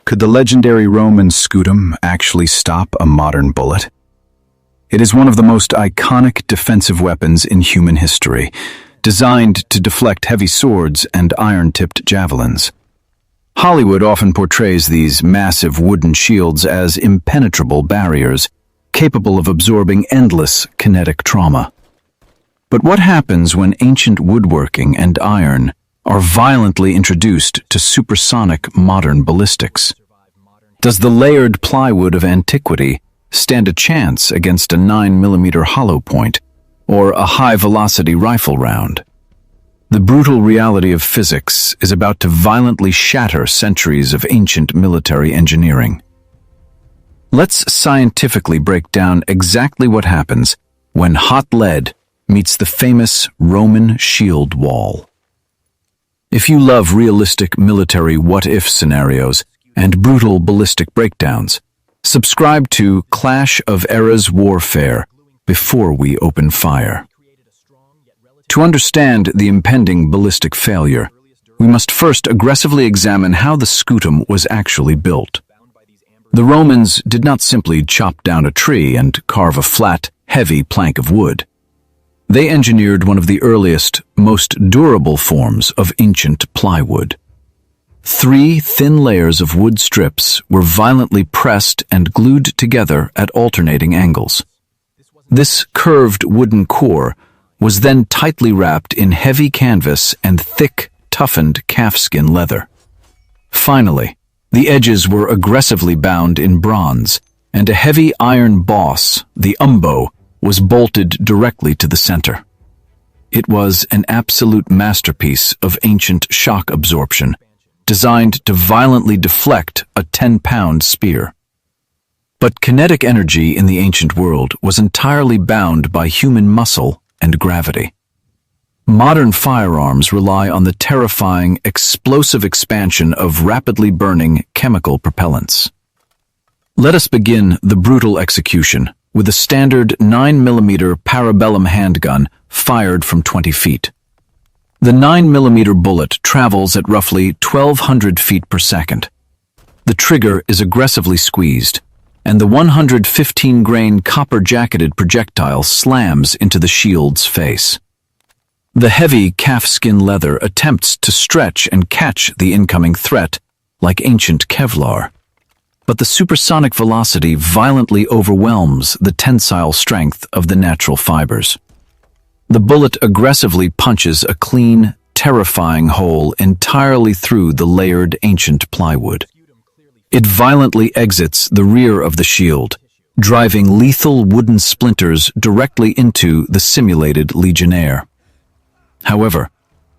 Could the legendary Roman Scutum actually stop a modern bullet? It is one of the most iconic defensive weapons in human history, designed to deflect heavy swords and iron-tipped javelins. Hollywood often portrays these massive wooden shields as impenetrable barriers, capable of absorbing endless kinetic trauma. But what happens when ancient woodworking and iron are violently introduced to supersonic modern ballistics? Does the layered plywood of antiquity stand a chance against a 9mm hollow point or a high-velocity rifle round? The brutal reality of physics is about to violently shatter centuries of ancient military engineering. Let's scientifically break down exactly what happens when hot lead meets the famous Roman shield wall. If you love realistic military what-if scenarios and brutal ballistic breakdowns, subscribe to Clash of Eras Warfare before we open fire. To understand the impending ballistic failure, we must first aggressively examine how the Scutum was actually built. The Romans did not simply chop down a tree and carve a flat, heavy plank of wood. They engineered one of the earliest, most durable forms of ancient plywood. 3 thin layers of wood strips were violently pressed and glued together at alternating angles. This curved wooden core was then tightly wrapped in heavy canvas and thick, toughened calfskin leather. Finally, the edges were aggressively bound in bronze, and a heavy iron boss, the umbo, was bolted directly to the center. It was an absolute masterpiece of ancient shock absorption, designed to violently deflect a 10-pound spear. But kinetic energy in the ancient world was entirely bound by human muscle and gravity. Modern firearms rely on the terrifying, explosive expansion of rapidly burning chemical propellants. Let us begin the brutal execution with a standard 9mm parabellum handgun fired from 20 feet. The 9mm bullet travels at roughly 1,200 feet per second. The trigger is aggressively squeezed, and the 115-grain copper-jacketed projectile slams into the shield's face. The heavy calfskin leather attempts to stretch and catch the incoming threat like ancient Kevlar, but the supersonic velocity violently overwhelms the tensile strength of the natural fibers. The bullet aggressively punches a clean, terrifying hole entirely through the layered ancient plywood. It violently exits the rear of the shield, driving lethal wooden splinters directly into the simulated legionnaire. However,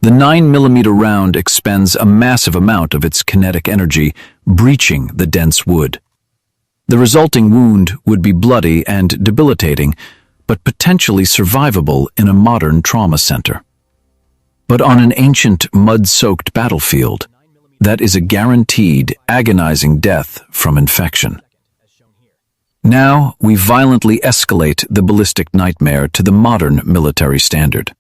the 9mm round expends a massive amount of its kinetic energy, breaching the dense wood. The resulting wound would be bloody and debilitating, but potentially survivable in a modern trauma center. But on an ancient, mud-soaked battlefield, that is a guaranteed, agonizing death from infection. Now, we violently escalate the ballistic nightmare to the modern military standard.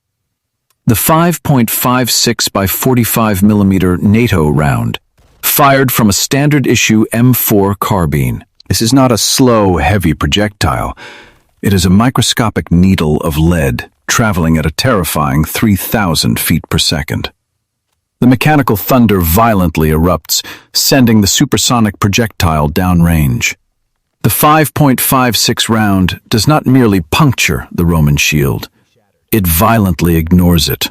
The 5.56 by 45mm NATO round, fired from a standard-issue M4 carbine. This is not a slow, heavy projectile. It is a microscopic needle of lead, traveling at a terrifying 3,000 feet per second. The mechanical thunder violently erupts, sending the supersonic projectile downrange. The 5.56 round does not merely puncture the Roman shield. It violently ignores it.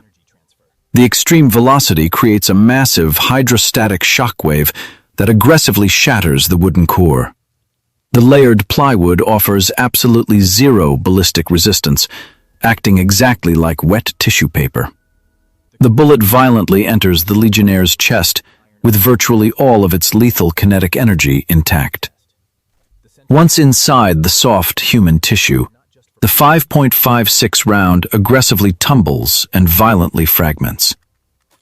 The extreme velocity creates a massive hydrostatic shockwave that aggressively shatters the wooden core. The layered plywood offers absolutely zero ballistic resistance, acting exactly like wet tissue paper. The bullet violently enters the legionnaire's chest, with virtually all of its lethal kinetic energy intact. Once inside the soft human tissue, the 5.56 round aggressively tumbles and violently fragments.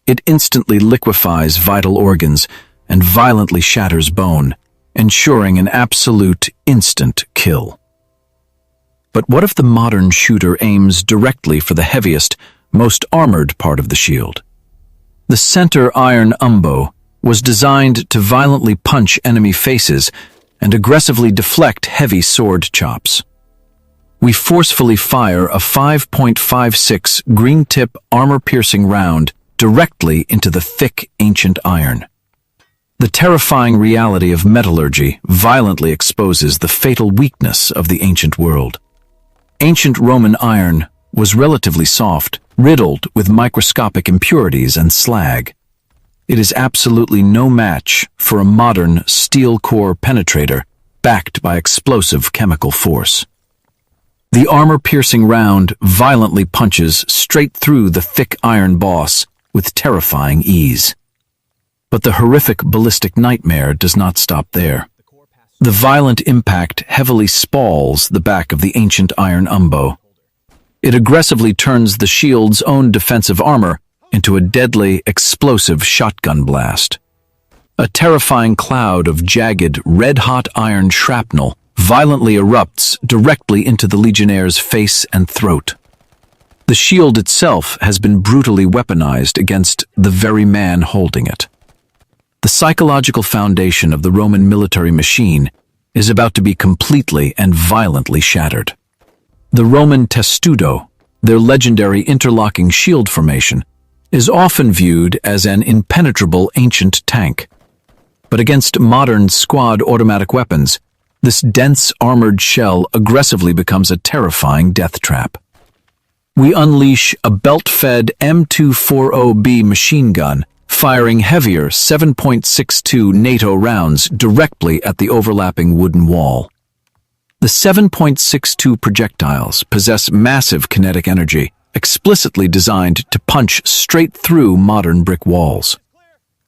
It instantly liquefies vital organs and violently shatters bone, ensuring an absolute instant kill. But what if the modern shooter aims directly for the heaviest, most armored part of the shield? The center iron umbo was designed to violently punch enemy faces and aggressively deflect heavy sword chops. We forcefully fire a 5.56 green-tip armor-piercing round directly into the thick ancient iron. The terrifying reality of metallurgy violently exposes the fatal weakness of the ancient world. Ancient Roman iron was relatively soft, riddled with microscopic impurities and slag. It is absolutely no match for a modern steel core penetrator backed by explosive chemical force. The armor-piercing round violently punches straight through the thick iron boss with terrifying ease. But the horrific ballistic nightmare does not stop there. The violent impact heavily spalls the back of the ancient iron umbo. It aggressively turns the shield's own defensive armor into a deadly, explosive shotgun blast. A terrifying cloud of jagged, red-hot iron shrapnel violently erupts directly into the Legionnaire's face and throat. The shield itself has been brutally weaponized against the very man holding it. The psychological foundation of the Roman military machine is about to be completely and violently shattered. The Roman Testudo, their legendary interlocking shield formation, is often viewed as an impenetrable ancient tank. But against modern squad automatic weapons, this dense armored shell aggressively becomes a terrifying death trap. We unleash a belt-fed M240B machine gun, firing heavier 7.62 NATO rounds directly at the overlapping wooden wall. The 7.62 projectiles possess massive kinetic energy, explicitly designed to punch straight through modern brick walls.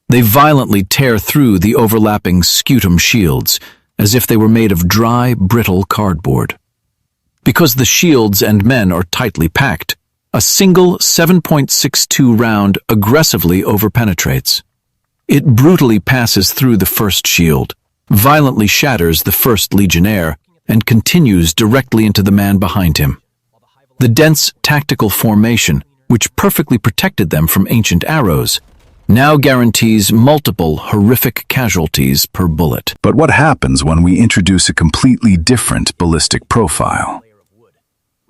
They violently tear through the overlapping Scutum shields, as if they were made of dry, brittle cardboard. Because the shields and men are tightly packed, a single 7.62 round aggressively overpenetrates. It brutally passes through the first shield, violently shatters the first Legionnaire, and continues directly into the man behind him. The dense tactical formation, which perfectly protected them from ancient arrows, now guarantees multiple horrific casualties per bullet. But what happens when we introduce a completely different ballistic profile?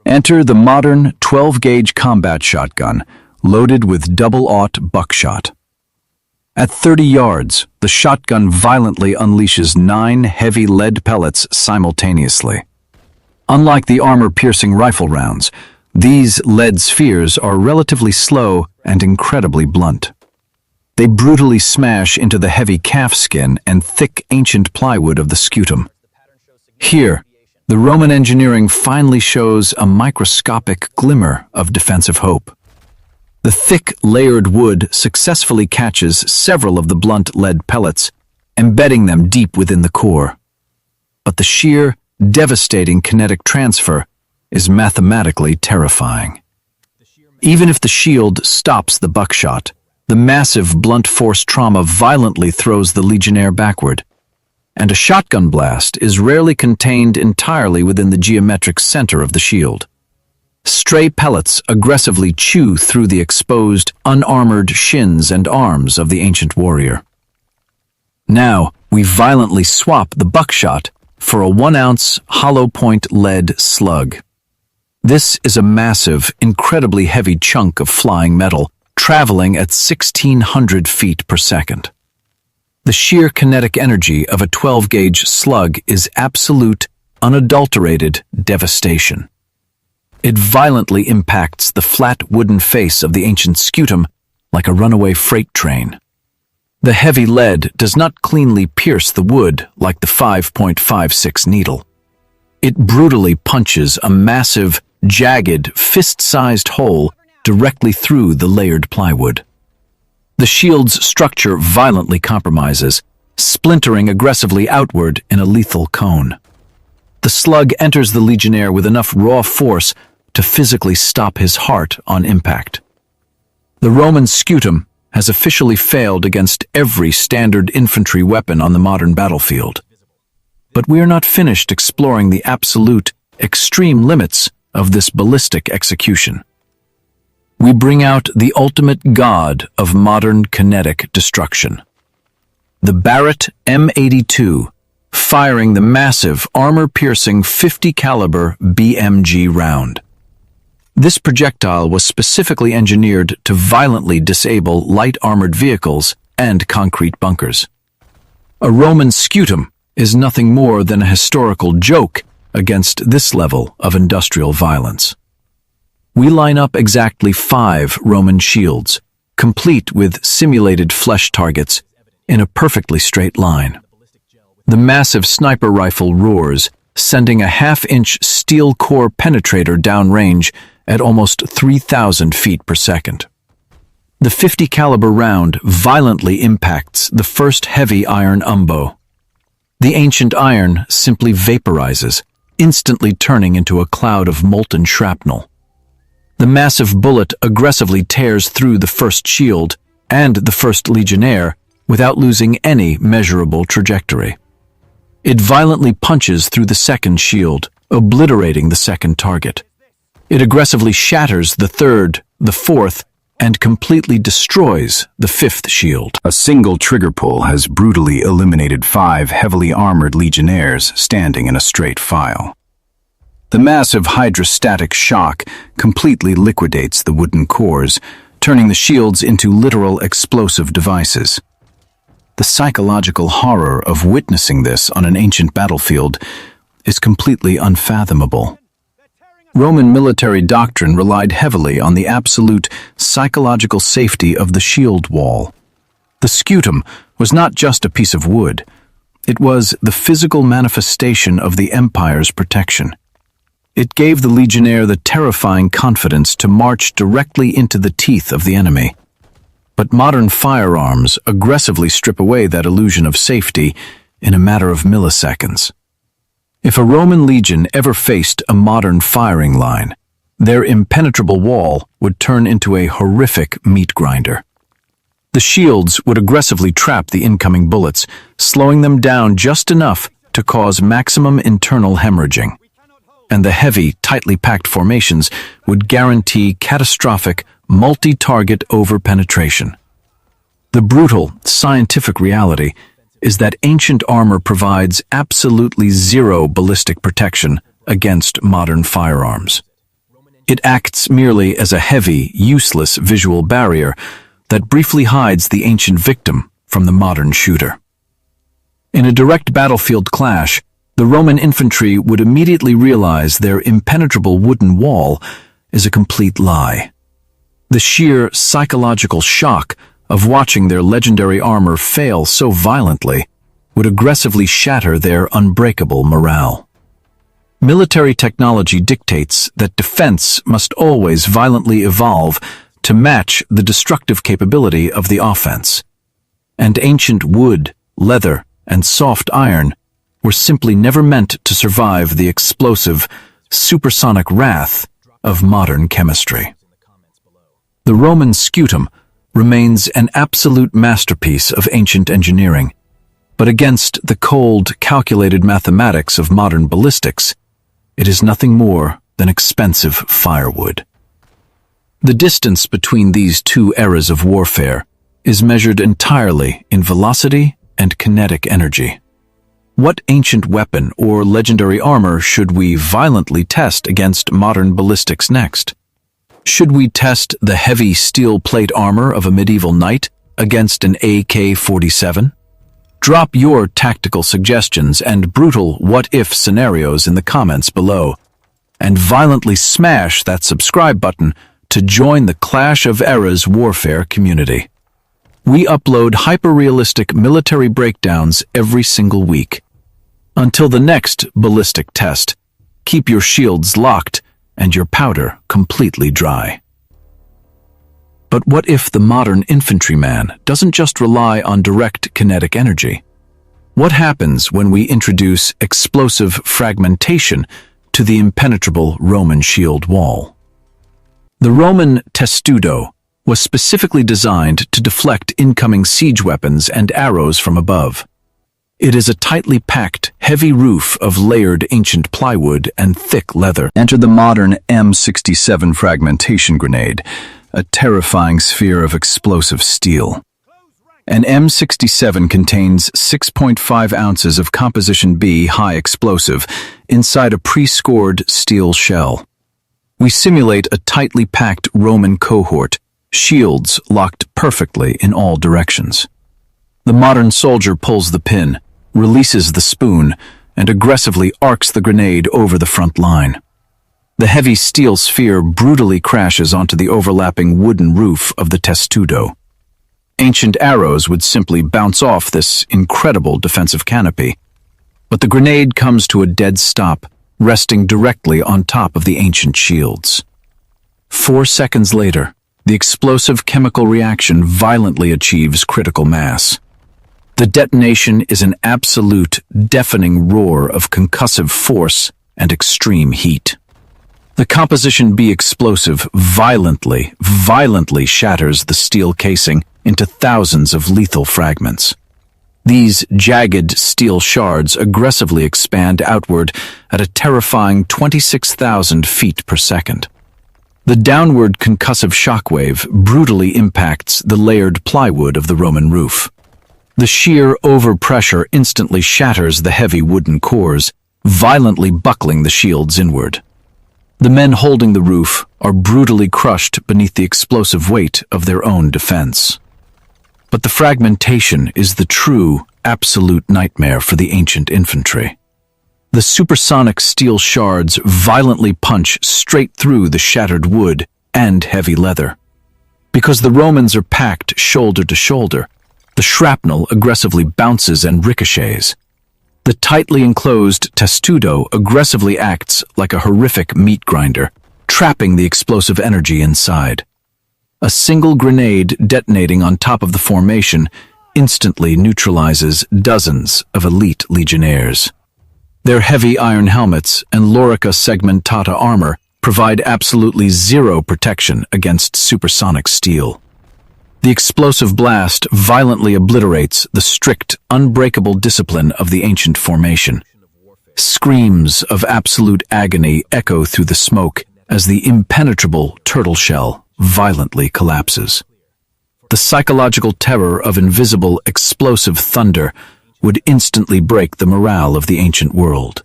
Enter the modern 12-gauge combat shotgun, loaded with double-aught buckshot. At 30 yards, the shotgun violently unleashes 9 heavy lead pellets simultaneously. Unlike the armor-piercing rifle rounds, these lead spheres are relatively slow and incredibly blunt. They brutally smash into the heavy calf skin and thick ancient plywood of the Scutum. Here, the Roman engineering finally shows a microscopic glimmer of defensive hope. The thick, layered wood successfully catches several of the blunt lead pellets, embedding them deep within the core. But the sheer, devastating kinetic transfer is mathematically terrifying. Even if the shield stops the buckshot, the massive blunt force trauma violently throws the Legionnaire backward, and a shotgun blast is rarely contained entirely within the geometric center of the shield. Stray pellets aggressively chew through the exposed, unarmored shins and arms of the ancient warrior. Now, we violently swap the buckshot for a 1-ounce hollow-point lead slug. This is a massive, incredibly heavy chunk of flying metal, traveling at 1,600 feet per second. The sheer kinetic energy of a 12-gauge slug is absolute, unadulterated devastation. It violently impacts the flat wooden face of the ancient Scutum like a runaway freight train. The heavy lead does not cleanly pierce the wood like the 5.56 needle. It brutally punches a massive, jagged, fist-sized hole directly through the layered plywood. The shield's structure violently compromises, splintering aggressively outward in a lethal cone. The slug enters the Legionnaire with enough raw force to physically stop his heart on impact. The Roman Scutum has officially failed against every standard infantry weapon on the modern battlefield. But we are not finished exploring the absolute, extreme limits of this ballistic execution. We bring out the ultimate god of modern kinetic destruction, the Barrett M82, firing the massive, armor-piercing 50 caliber BMG round. This projectile was specifically engineered to violently disable light armored vehicles and concrete bunkers. A Roman Scutum is nothing more than a historical joke against this level of industrial violence. We line up exactly 5 Roman shields, complete with simulated flesh targets, in a perfectly straight line. The massive sniper rifle roars, sending a half-inch steel core penetrator downrange at almost 3,000 feet per second. The 50 caliber round violently impacts the first heavy iron umbo. The ancient iron simply vaporizes, instantly turning into a cloud of molten shrapnel. The massive bullet aggressively tears through the first shield and the first legionnaire without losing any measurable trajectory. It violently punches through the second shield, obliterating the second target. It aggressively shatters the third, the fourth, and completely destroys the fifth shield. A single trigger pull has brutally eliminated 5 heavily armored legionnaires standing in a straight file. The massive hydrostatic shock completely liquidates the wooden cores, turning the shields into literal explosive devices. The psychological horror of witnessing this on an ancient battlefield is completely unfathomable. Roman military doctrine relied heavily on the absolute psychological safety of the shield wall. The scutum was not just a piece of wood. It was the physical manifestation of the empire's protection. It gave the legionnaire the terrifying confidence to march directly into the teeth of the enemy. But modern firearms aggressively strip away that illusion of safety in a matter of milliseconds. If a Roman legion ever faced a modern firing line, their impenetrable wall would turn into a horrific meat grinder. The shields would aggressively trap the incoming bullets, slowing them down just enough to cause maximum internal hemorrhaging. And the heavy, tightly packed formations would guarantee catastrophic, multi-target over-penetration. The brutal, scientific reality is that ancient armor provides absolutely zero ballistic protection against modern firearms. It acts merely as a heavy, useless visual barrier that briefly hides the ancient victim from the modern shooter. In a direct battlefield clash, the Roman infantry would immediately realize their impenetrable wooden wall is a complete lie. The sheer psychological shock of watching their legendary armor fail so violently would aggressively shatter their unbreakable morale. Military technology dictates that defense must always violently evolve to match the destructive capability of the offense. And ancient wood, leather, and soft iron were simply never meant to survive the explosive, supersonic wrath of modern chemistry. The Roman scutum remains an absolute masterpiece of ancient engineering, but against the cold, calculated mathematics of modern ballistics, it is nothing more than expensive firewood. The distance between these two eras of warfare is measured entirely in velocity and kinetic energy. What ancient weapon or legendary armor should we violently test against modern ballistics next? Should we test the heavy steel plate armor of a medieval knight against an AK-47? Drop your tactical suggestions and brutal what-if scenarios in the comments below, and violently smash that subscribe button to join the Clash of Eras warfare community. We upload hyper-realistic military breakdowns every single week. Until the next ballistic test, keep your shields locked and your powder completely dry. But what if the modern infantryman doesn't just rely on direct kinetic energy? What happens when we introduce explosive fragmentation to the impenetrable Roman shield wall? The Roman Testudo was specifically designed to deflect incoming siege weapons and arrows from above. It is a tightly packed, heavy roof of layered ancient plywood and thick leather. Enter the modern M67 fragmentation grenade, a terrifying sphere of explosive steel. An M67 contains 6.5 ounces of Composition B high explosive inside a pre-scored steel shell. We simulate a tightly packed Roman cohort, shields locked perfectly in all directions. The modern soldier pulls the pin, releases the spoon, and aggressively arcs the grenade over the front line. The heavy steel sphere brutally crashes onto the overlapping wooden roof of the Testudo. Ancient arrows would simply bounce off this incredible defensive canopy, but the grenade comes to a dead stop, resting directly on top of the ancient shields. 4 seconds later, the explosive chemical reaction violently achieves critical mass. The detonation is an absolute, deafening roar of concussive force and extreme heat. The Composition B explosive violently shatters the steel casing into thousands of lethal fragments. These jagged steel shards aggressively expand outward at a terrifying 26,000 feet per second. The downward concussive shockwave brutally impacts the layered plywood of the Roman roof. The sheer overpressure instantly shatters the heavy wooden cores, violently buckling the shields inward. The men holding the roof are brutally crushed beneath the explosive weight of their own defense. But the fragmentation is the true, absolute nightmare for the ancient infantry. The supersonic steel shards violently punch straight through the shattered wood and heavy leather. Because the Romans are packed shoulder to shoulder, the shrapnel aggressively bounces and ricochets. The tightly enclosed Testudo aggressively acts like a horrific meat grinder, trapping the explosive energy inside. A single grenade detonating on top of the formation instantly neutralizes dozens of elite legionnaires. Their heavy iron helmets and lorica segmentata armor provide absolutely zero protection against supersonic steel. The explosive blast violently obliterates the strict, unbreakable discipline of the ancient formation. Screams of absolute agony echo through the smoke as the impenetrable turtle shell violently collapses. The psychological terror of invisible, explosive thunder would instantly break the morale of the ancient world.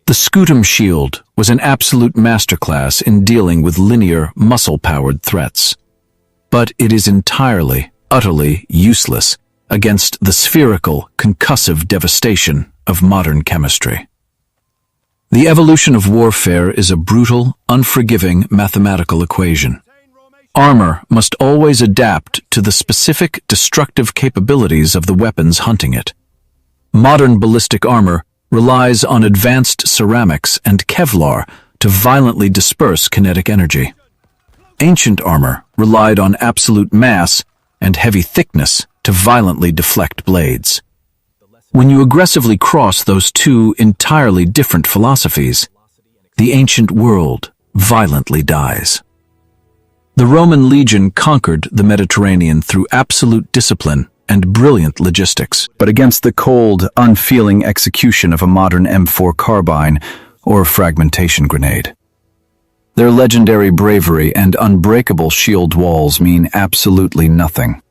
The Scutum shield was an absolute masterclass in dealing with linear, muscle-powered threats. But it is entirely, utterly useless against the spherical, concussive devastation of modern chemistry. The evolution of warfare is a brutal, unforgiving mathematical equation. Armor must always adapt to the specific destructive capabilities of the weapons hunting it. Modern ballistic armor relies on advanced ceramics and Kevlar to violently disperse kinetic energy. Ancient armor relied on absolute mass and heavy thickness to violently deflect blades. When you aggressively cross those two entirely different philosophies, the ancient world violently dies. The Roman legion conquered the Mediterranean through absolute discipline and brilliant logistics, but against the cold, unfeeling execution of a modern M4 carbine or fragmentation grenade. Their legendary bravery and unbreakable shield walls mean absolutely nothing.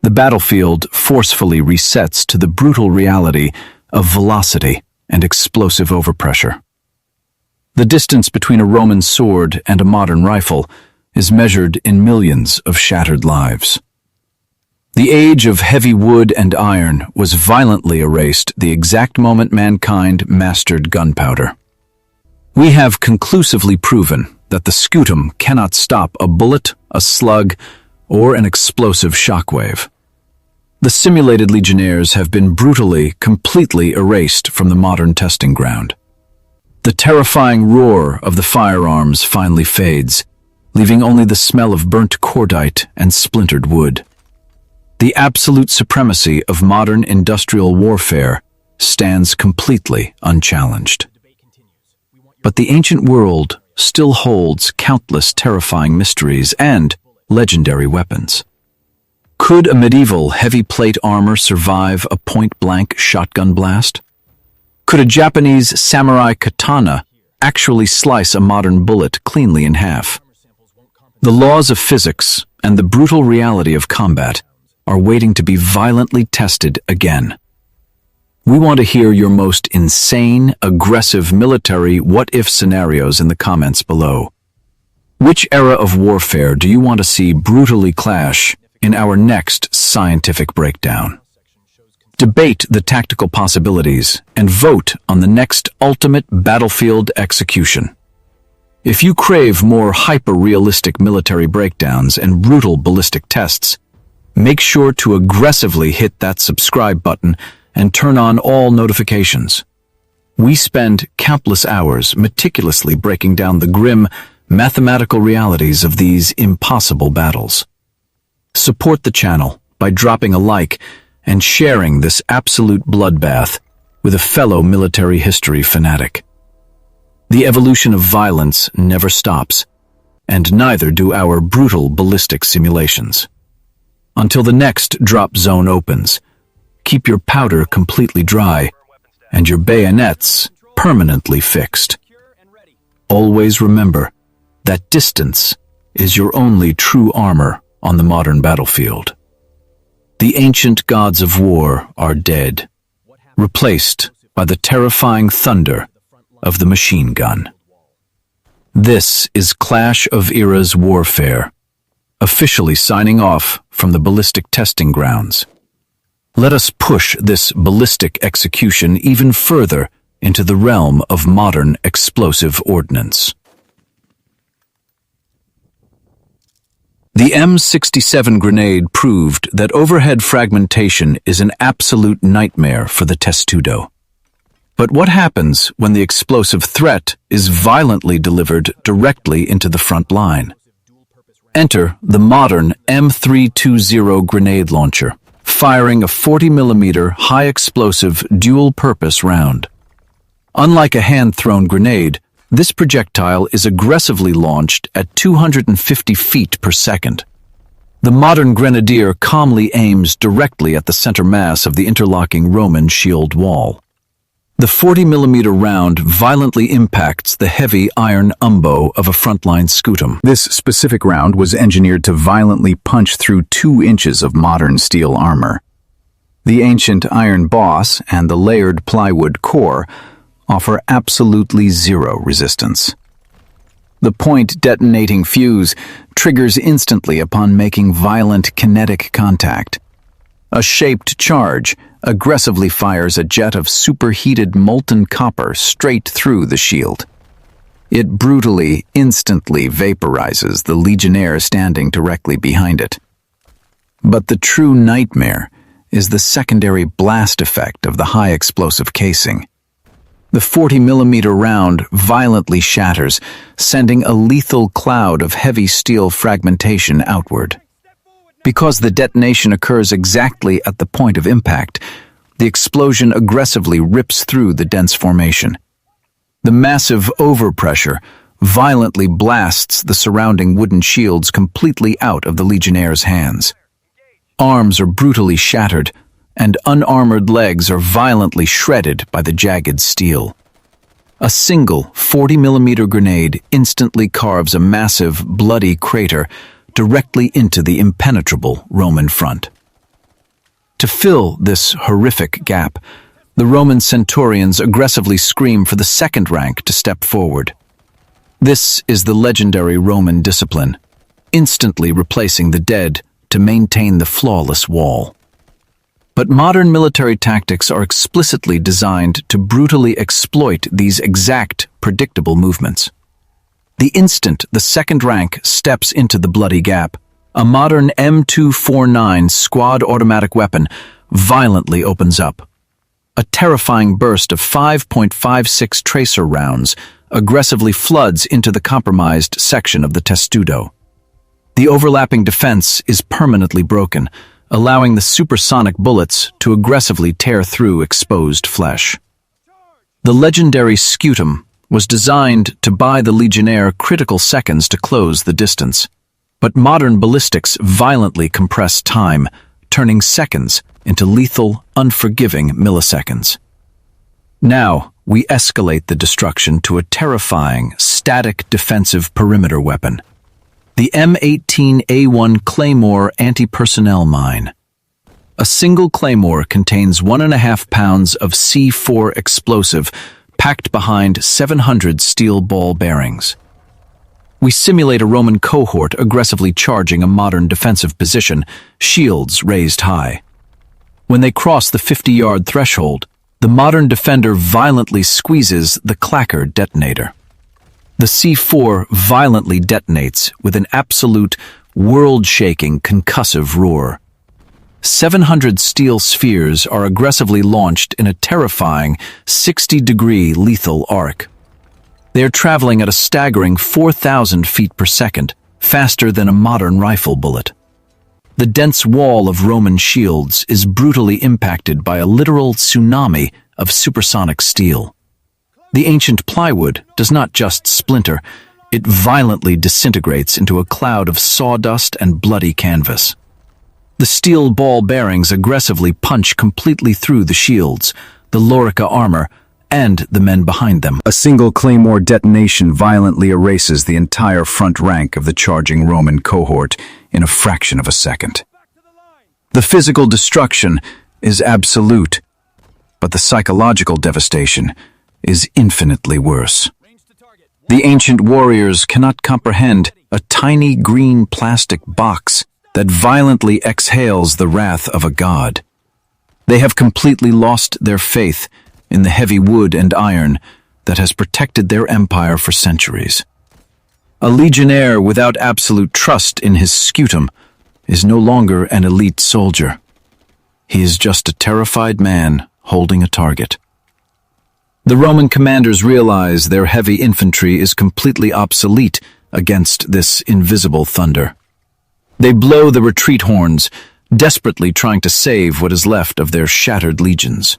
The battlefield forcefully resets to the brutal reality of velocity and explosive overpressure. The distance between a Roman sword and a modern rifle is measured in millions of shattered lives. The age of heavy wood and iron was violently erased the exact moment mankind mastered gunpowder. We have conclusively proven that the Scutum cannot stop a bullet, a slug, or an explosive shockwave. The simulated legionnaires have been brutally, completely erased from the modern testing ground. The terrifying roar of the firearms finally fades, leaving only the smell of burnt cordite and splintered wood. The absolute supremacy of modern industrial warfare stands completely unchallenged. But the ancient world still holds countless terrifying mysteries and legendary weapons. Could a medieval heavy plate armor survive a point-blank shotgun blast? Could a Japanese samurai katana actually slice a modern bullet cleanly in half? The laws of physics and the brutal reality of combat are waiting to be violently tested again. We want to hear your most insane, aggressive military what-if scenarios in the comments below. Which era of warfare do you want to see brutally clash in our next scientific breakdown? Debate the tactical possibilities and vote on the next ultimate battlefield execution. If you crave more hyper-realistic military breakdowns and brutal ballistic tests, make sure to aggressively hit that subscribe button and turn on all notifications. We spend countless hours meticulously breaking down the grim, mathematical realities of these impossible battles. Support the channel by dropping a like and sharing this absolute bloodbath with a fellow military history fanatic. The evolution of violence never stops, and neither do our brutal ballistic simulations. Until the next drop zone opens, keep your powder completely dry and your bayonets permanently fixed. Always remember that distance is your only true armor on the modern battlefield. The ancient gods of war are dead, replaced by the terrifying thunder of the machine gun. This is Clash of Eras Warfare, officially signing off from the ballistic testing grounds. Let us push this ballistic execution even further into the realm of modern explosive ordnance. The M67 grenade proved that overhead fragmentation is an absolute nightmare for the Testudo. But what happens when the explosive threat is violently delivered directly into the front line? Enter the modern M320 grenade launcher, firing a 40mm high-explosive dual-purpose round. Unlike a hand-thrown grenade, this projectile is aggressively launched at 250 feet per second. The modern grenadier calmly aims directly at the center mass of the interlocking Roman shield wall. The 40mm round violently impacts the heavy iron umbo of a frontline Scutum. This specific round was engineered to violently punch through 2 inches of modern steel armor. The ancient iron boss and the layered plywood core offer absolutely zero resistance. The point-detonating fuse triggers instantly upon making violent kinetic contact. A shaped charge aggressively fires a jet of superheated molten copper straight through the shield. It brutally, instantly vaporizes the legionnaire standing directly behind it. But the true nightmare is the secondary blast effect of the high-explosive casing. The 40mm round violently shatters, sending a lethal cloud of heavy steel fragmentation outward. Because the detonation occurs exactly at the point of impact, the explosion aggressively rips through the dense formation. The massive overpressure violently blasts the surrounding wooden shields completely out of the legionnaire's hands. Arms are brutally shattered, and unarmored legs are violently shredded by the jagged steel. A single 40mm grenade instantly carves a massive, bloody crater directly into the impenetrable Roman front. To fill this horrific gap, the Roman centurions aggressively scream for the second rank to step forward. This is the legendary Roman discipline, instantly replacing the dead to maintain the flawless wall. But modern military tactics are explicitly designed to brutally exploit these exact, predictable movements. The instant the second rank steps into the bloody gap, a modern M249 squad automatic weapon violently opens up. A terrifying burst of 5.56 tracer rounds aggressively floods into the compromised section of the Testudo. The overlapping defense is permanently broken, allowing the supersonic bullets to aggressively tear through exposed flesh. The legendary Scutum was designed to buy the legionnaire critical seconds to close the distance, but modern ballistics violently compress time, turning seconds into lethal, unforgiving milliseconds. Now, we escalate the destruction to a terrifying, static defensive perimeter weapon. The M18A1 Claymore anti-personnel mine. A single claymore contains 1.5 pounds of C4 explosive packed behind 700 steel ball bearings. We simulate a Roman cohort aggressively charging a modern defensive position, shields raised high. When they cross the 50-yard threshold, the modern defender violently squeezes the clacker detonator. The C4 violently detonates with an absolute, world-shaking, concussive roar. 700 steel spheres are aggressively launched in a terrifying 60-degree lethal arc. They are traveling at a staggering 4,000 feet per second, faster than a modern rifle bullet. The dense wall of Roman shields is brutally impacted by a literal tsunami of supersonic steel. The ancient plywood does not just splinter, it violently disintegrates into a cloud of sawdust and bloody canvas. The steel ball bearings aggressively punch completely through the shields, the lorica armor, and the men behind them. A single claymore detonation violently erases the entire front rank of the charging Roman cohort in a fraction of a second. The physical destruction is absolute, but the psychological devastation is infinitely worse. The ancient warriors cannot comprehend a tiny green plastic box that violently exhales the wrath of a god. They have completely lost their faith in the heavy wood and iron that has protected their empire for centuries. A legionnaire without absolute trust in his scutum is no longer an elite soldier. He is just a terrified man holding a target. The Roman commanders realize their heavy infantry is completely obsolete against this invisible thunder. They blow the retreat horns, desperately trying to save what is left of their shattered legions.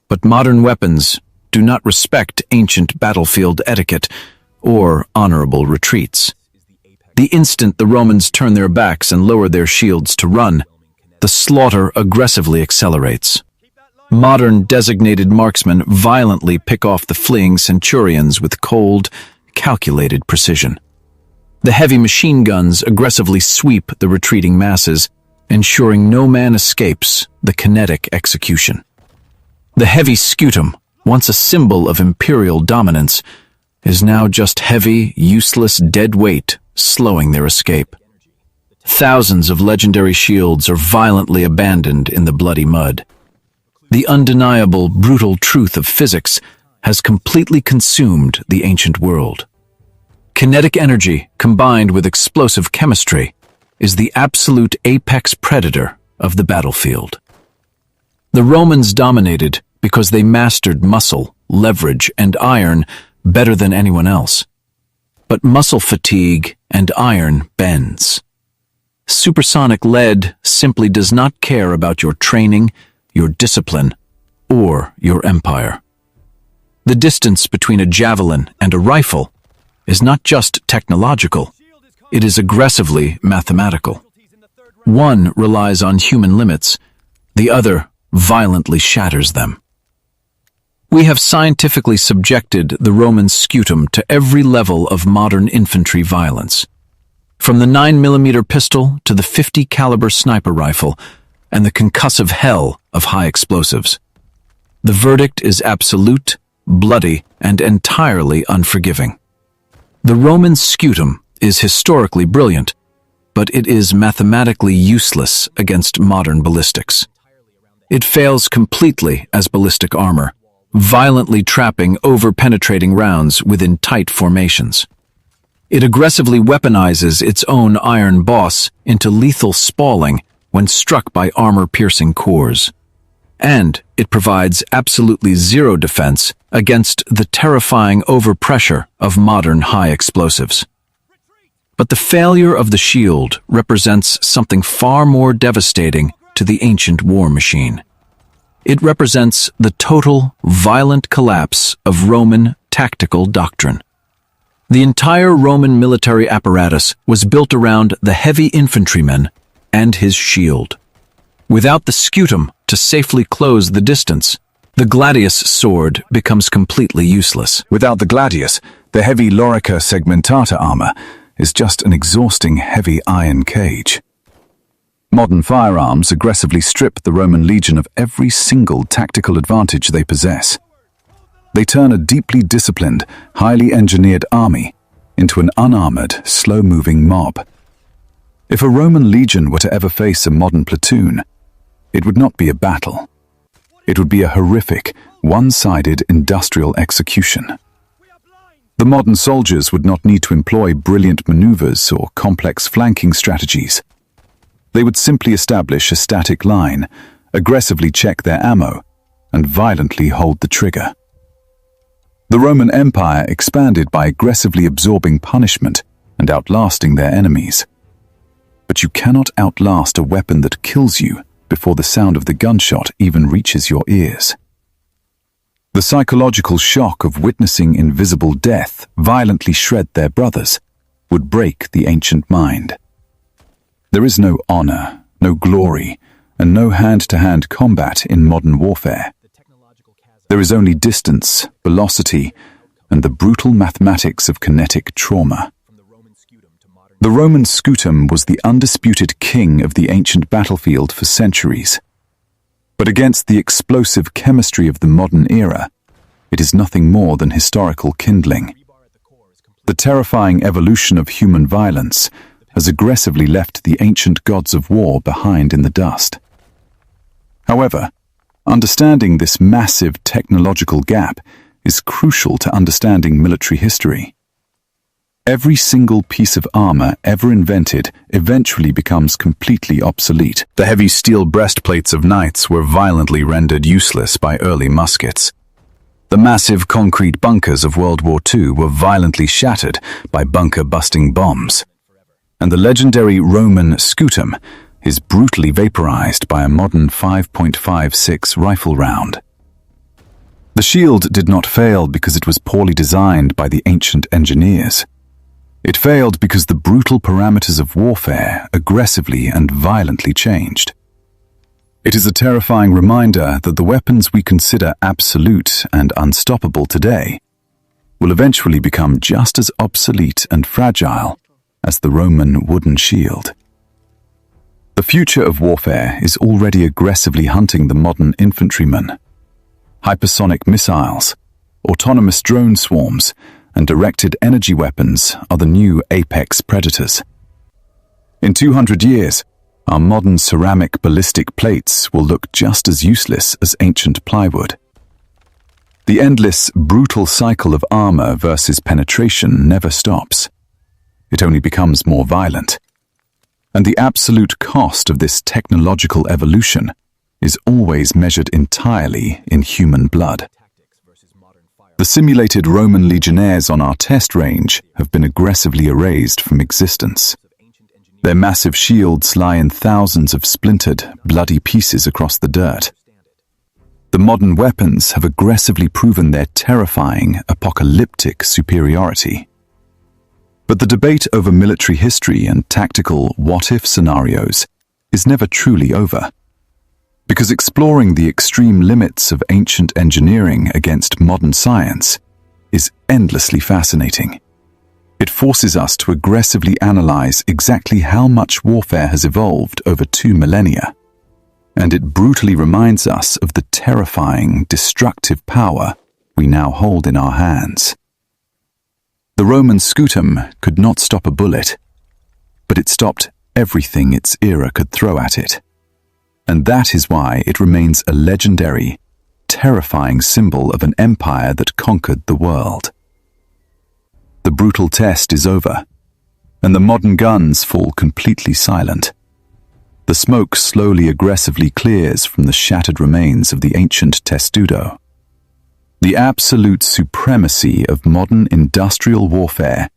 But modern weapons do not respect ancient battlefield etiquette or honorable retreats. The instant the Romans turn their backs and lower their shields to run, the slaughter aggressively accelerates. Modern designated marksmen violently pick off the fleeing centurions with cold, calculated precision. The heavy machine guns aggressively sweep the retreating masses, ensuring no man escapes the kinetic execution. The heavy scutum, once a symbol of imperial dominance, is now just heavy, useless dead weight, slowing their escape. Thousands of legendary shields are violently abandoned in the bloody mud. The undeniable, brutal truth of physics has completely consumed the ancient world. Kinetic energy, combined with explosive chemistry, is the absolute apex predator of the battlefield. The Romans dominated because they mastered muscle, leverage, and iron better than anyone else. But muscle fatigue and iron bends. Supersonic lead simply does not care about your training, your discipline, or your empire. The distance between a javelin and a rifle is not just technological, it is aggressively mathematical. One relies on human limits, the other violently shatters them. We have scientifically subjected the Roman scutum to every level of modern infantry violence, from the 9mm pistol to the 50 caliber sniper rifle and the concussive hell of high explosives. The verdict is absolute, bloody, and entirely unforgiving. The Roman scutum is historically brilliant, but it is mathematically useless against modern ballistics. It fails completely as ballistic armor, violently trapping over-penetrating rounds within tight formations. It aggressively weaponizes its own iron boss into lethal spalling when struck by armor-piercing cores. And it provides absolutely zero defense against the terrifying overpressure of modern high explosives. But the failure of the shield represents something far more devastating to the ancient war machine. It represents the total, violent collapse of Roman tactical doctrine. The entire Roman military apparatus was built around the heavy infantryman and his shield. Without the scutum to safely close the distance, the gladius sword becomes completely useless. Without the gladius, the heavy lorica segmentata armor is just an exhausting heavy iron cage. Modern firearms aggressively strip the Roman legion of every single tactical advantage they possess. They turn a deeply disciplined, highly engineered army into an unarmored, slow-moving mob. If a Roman legion were to ever face a modern platoon, it would not be a battle. It would be a horrific, one-sided industrial execution. The modern soldiers would not need to employ brilliant maneuvers or complex flanking strategies. They would simply establish a static line, aggressively check their ammo, and violently hold the trigger. The Roman Empire expanded by aggressively absorbing punishment and outlasting their enemies. But you cannot outlast a weapon that kills you before the sound of the gunshot even reaches your ears. The psychological shock of witnessing invisible death violently shred their brothers would break the ancient mind. There is no honor, no glory, and no hand-to-hand combat in modern warfare. There is only distance, velocity, and the brutal mathematics of kinetic trauma. The Roman Scutum was the undisputed king of the ancient battlefield for centuries. But against the explosive chemistry of the modern era, it is nothing more than historical kindling. The terrifying evolution of human violence has aggressively left the ancient gods of war behind in the dust. However, understanding this massive technological gap is crucial to understanding military history. Every single piece of armor ever invented eventually becomes completely obsolete. The heavy steel breastplates of knights were violently rendered useless by early muskets. The massive concrete bunkers of World War II were violently shattered by bunker-busting bombs. And the legendary Roman Scutum is brutally vaporized by a modern 5.56 rifle round. The shield did not fail because it was poorly designed by the ancient engineers. It failed because the brutal parameters of warfare aggressively and violently changed. It is a terrifying reminder that the weapons we consider absolute and unstoppable today will eventually become just as obsolete and fragile as the Roman wooden shield. The future of warfare is already aggressively hunting the modern infantryman. Hypersonic missiles, autonomous drone swarms, and directed energy weapons are the new apex predators. In 200 years, our modern ceramic ballistic plates will look just as useless as ancient plywood. The endless, brutal cycle of armor versus penetration never stops. It only becomes more violent. And the absolute cost of this technological evolution is always measured entirely in human blood. The simulated Roman legionnaires on our test range have been aggressively erased from existence. Their massive shields lie in thousands of splintered, bloody pieces across the dirt. The modern weapons have aggressively proven their terrifying, apocalyptic superiority. But the debate over military history and tactical what-if scenarios is never truly over. Because exploring the extreme limits of ancient engineering against modern science is endlessly fascinating. It forces us to aggressively analyze exactly how much warfare has evolved over 2 millennia. And it brutally reminds us of the terrifying, destructive power we now hold in our hands. The Roman Scutum could not stop a bullet, but it stopped everything its era could throw at it. And that is why it remains a legendary, terrifying symbol of an empire that conquered the world. The brutal test is over, and the modern guns fall completely silent. The smoke slowly aggressively clears from the shattered remains of the ancient Testudo. The absolute supremacy of modern industrial warfare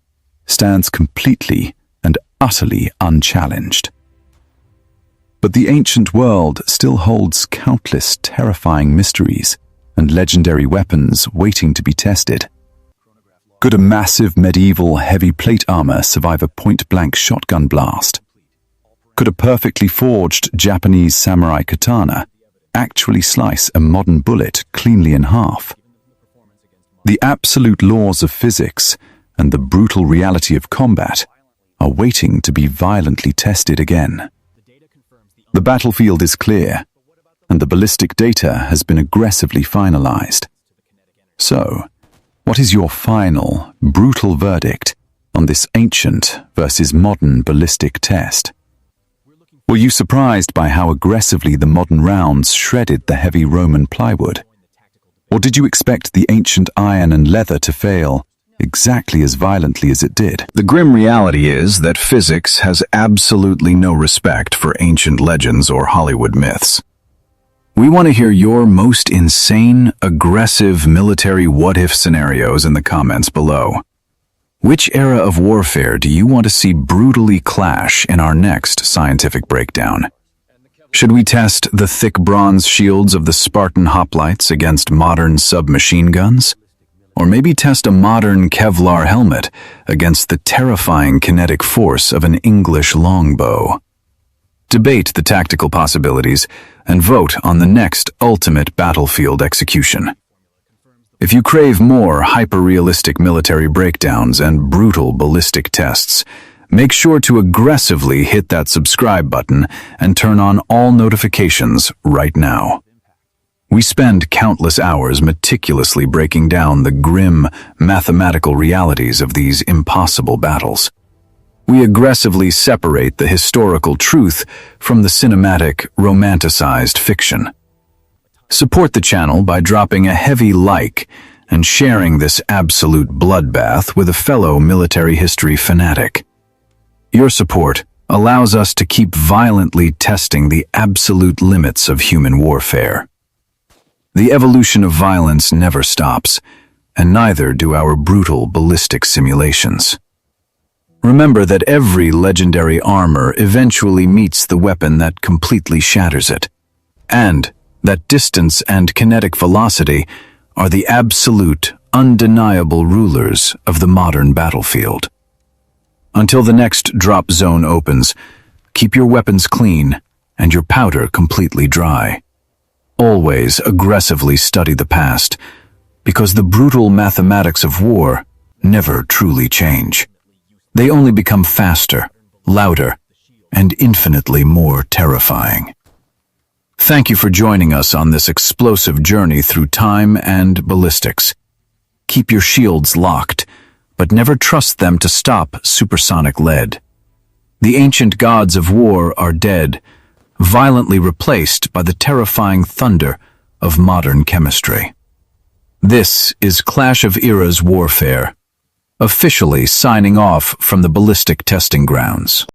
stands completely and utterly unchallenged. But the ancient world still holds countless terrifying mysteries and legendary weapons waiting to be tested. Could a massive medieval heavy plate armor survive a point-blank shotgun blast? Could a perfectly forged Japanese samurai katana actually slice a modern bullet cleanly in half? The absolute laws of physics and the brutal reality of combat are waiting to be violently tested again. The battlefield is clear, and the ballistic data has been aggressively finalized. So, what is your final, brutal verdict on this ancient versus modern ballistic test? Were you surprised by how aggressively the modern rounds shredded the heavy Roman plywood? Or did you expect the ancient iron and leather to fail exactly as violently as it did? The grim reality is that physics has absolutely no respect for ancient legends or Hollywood myths. We want to hear your most insane, aggressive military what-if scenarios in the comments below. Which era of warfare do you want to see brutally clash in our next scientific breakdown? Should we test the thick bronze shields of the Spartan hoplites against modern submachine guns? Or maybe test a modern Kevlar helmet against the terrifying kinetic force of an English longbow? Debate the tactical possibilities and vote on the next ultimate battlefield execution. If you crave more hyper-realistic military breakdowns and brutal ballistic tests, make sure to aggressively hit that subscribe button and turn on all notifications right now. We spend countless hours meticulously breaking down the grim, mathematical realities of these impossible battles. We aggressively separate the historical truth from the cinematic, romanticized fiction. Support the channel by dropping a heavy like and sharing this absolute bloodbath with a fellow military history fanatic. Your support allows us to keep violently testing the absolute limits of human warfare. The evolution of violence never stops, and neither do our brutal ballistic simulations. Remember that every legendary armor eventually meets the weapon that completely shatters it, and that distance and kinetic velocity are the absolute, undeniable rulers of the modern battlefield. Until the next drop zone opens, keep your weapons clean and your powder completely dry. Always aggressively study the past, because the brutal mathematics of war never truly change. They only become faster, louder, and infinitely more terrifying. Thank you for joining us on this explosive journey through time and ballistics. Keep your shields locked, but never trust them to stop supersonic lead. The ancient gods of war are dead, violently replaced by the terrifying thunder of modern chemistry. This is Clash of Eras Warfare, officially signing off from the ballistic testing grounds.